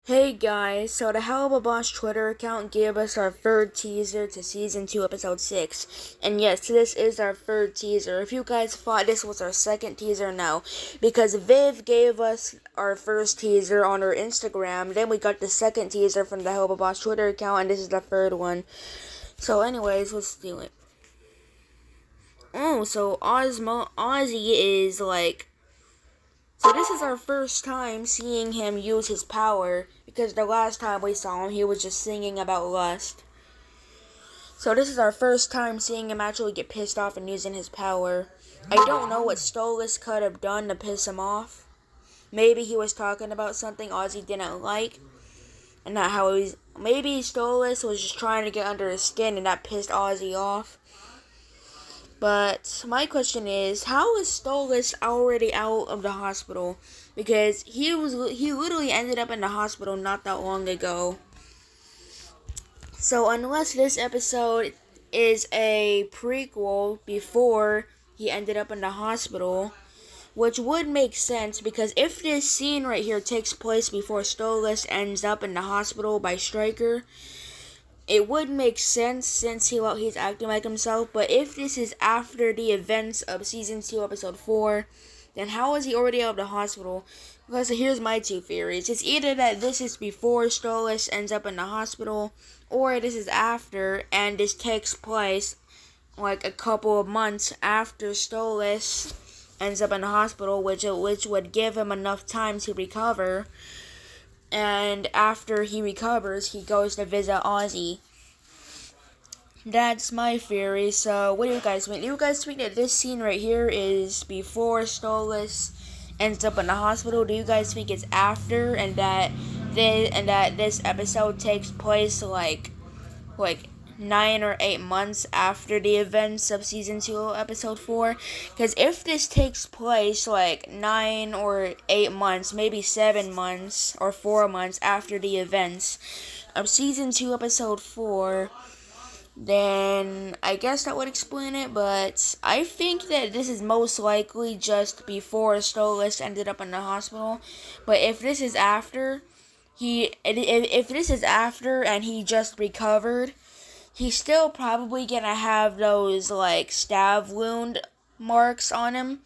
Hey guys, so the Hellable Boss Twitter account gave us our third teaser to Season 2, Episode 6. And yes, this is our third teaser. If you guys thought this was our second teaser, no. Because Viv gave us our first teaser on her Instagram, then we got the second teaser from the Hellable Boss Twitter account, and this is the third one. So anyways, let's do it. Oh, so Ozzy is like... So this is our first time seeing him use his power, because the last time we saw him, he was just singing about lust. So this is our first time seeing him actually get pissed off and using his power. I don't know what Stolas could have done to piss him off. Maybe he was talking about something Ozzy didn't like, and not how he's... Maybe Stolas was just trying to get under his skin, and that pissed Ozzy off. But my question is, how is Stolas already out of the hospital? Because he literally ended up in the hospital not that long ago. So unless this episode is a prequel before he ended up in the hospital, which would make sense, because if this scene right here takes place before Stolas ends up in the hospital by Stryker, it would make sense since he's acting like himself. But if this is after the events of Season 2, Episode 4, then how is he already out of the hospital? Because here's my two theories. It's either that this is before Stolas ends up in the hospital, or this is after, and this takes place like a couple of months after Stolas ends up in the hospital, which would give him enough time to recover. And after he recovers, he goes to visit Ozzy. That's my theory. So, what do you guys think? Do you guys think that this scene right here is before Stolas ends up in the hospital? Do you guys think it's after, and that this episode takes place like 9 or 8 months after the events of Season 2, Episode 4? Because if this takes place like 9 or 8 months, maybe 7 months or 4 months after the events of Season 2, Episode 4, then I guess that would explain it. But I think that this is most likely just before Stolas ended up in the hospital. But if this is after, if this is after and he just recovered, he's still probably gonna have those like stab wound marks on him.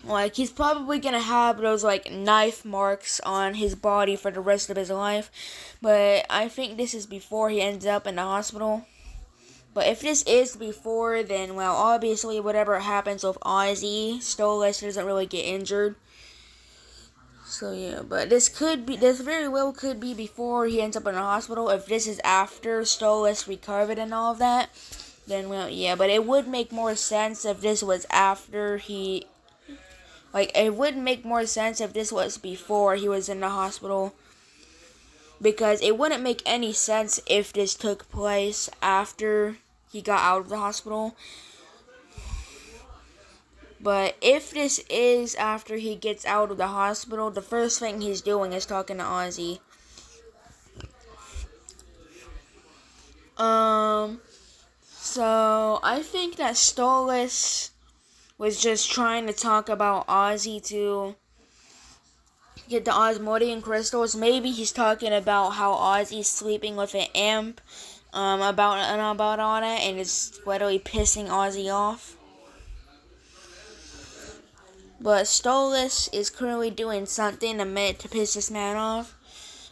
Like, he's probably gonna have those like knife marks on his body for the rest of his life. But I think this is before he ends up in the hospital. But if this is before, then well, obviously whatever happens with Ozzy, Stolas doesn't really get injured. So yeah, but this very well could be before he ends up in the hospital. If this is after Stolas recovered and all of that, then well, yeah. But it would make more sense if this was after he, it would make more sense if this was before he was in the hospital. Because it wouldn't make any sense if this took place after he got out of the hospital. But if this is after he gets out of the hospital, the first thing he's doing is talking to Ozzy. So I think that Stolas was just trying to talk about Ozzy to get the Osmodian crystals. Maybe he's talking about how Ozzy's sleeping with an imp, about on it, and it's literally pissing Ozzy off. But Stolas is currently doing something to piss this man off.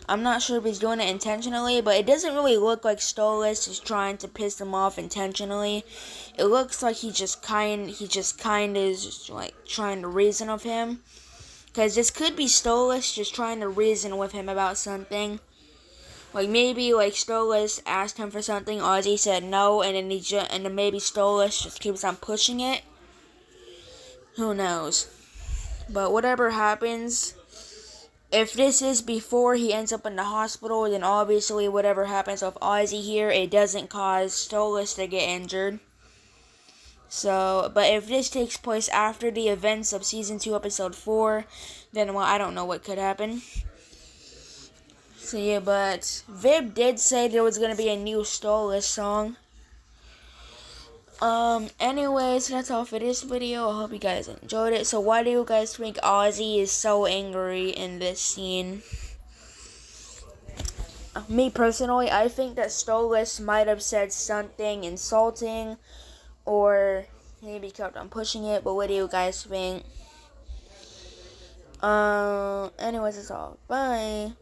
I'm not sure if he's doing it intentionally, but it doesn't really look like Stolas is trying to piss him off intentionally. It looks like he just kind of is like trying to reason with him. Because this could be Stolas just trying to reason with him about something. Like maybe like Stolas asked him for something, Ozzy said no, and then maybe Stolas just keeps on pushing it. Who knows? But whatever happens, if this is before he ends up in the hospital, then obviously whatever happens with Ozzy here, it doesn't cause Stolas to get injured. So, but if this takes place after the events of Season 2, Episode 4, then well, I don't know what could happen. So yeah, but Vib did say there was going to be a new Stolas song. Anyways, that's all for this video. I hope you guys enjoyed it. So why do you guys think Ozzy is so angry in this scene? me personally, I think that Stolas might have said something insulting, or maybe kept on pushing it. But what do you guys think? Anyways, that's all. Bye.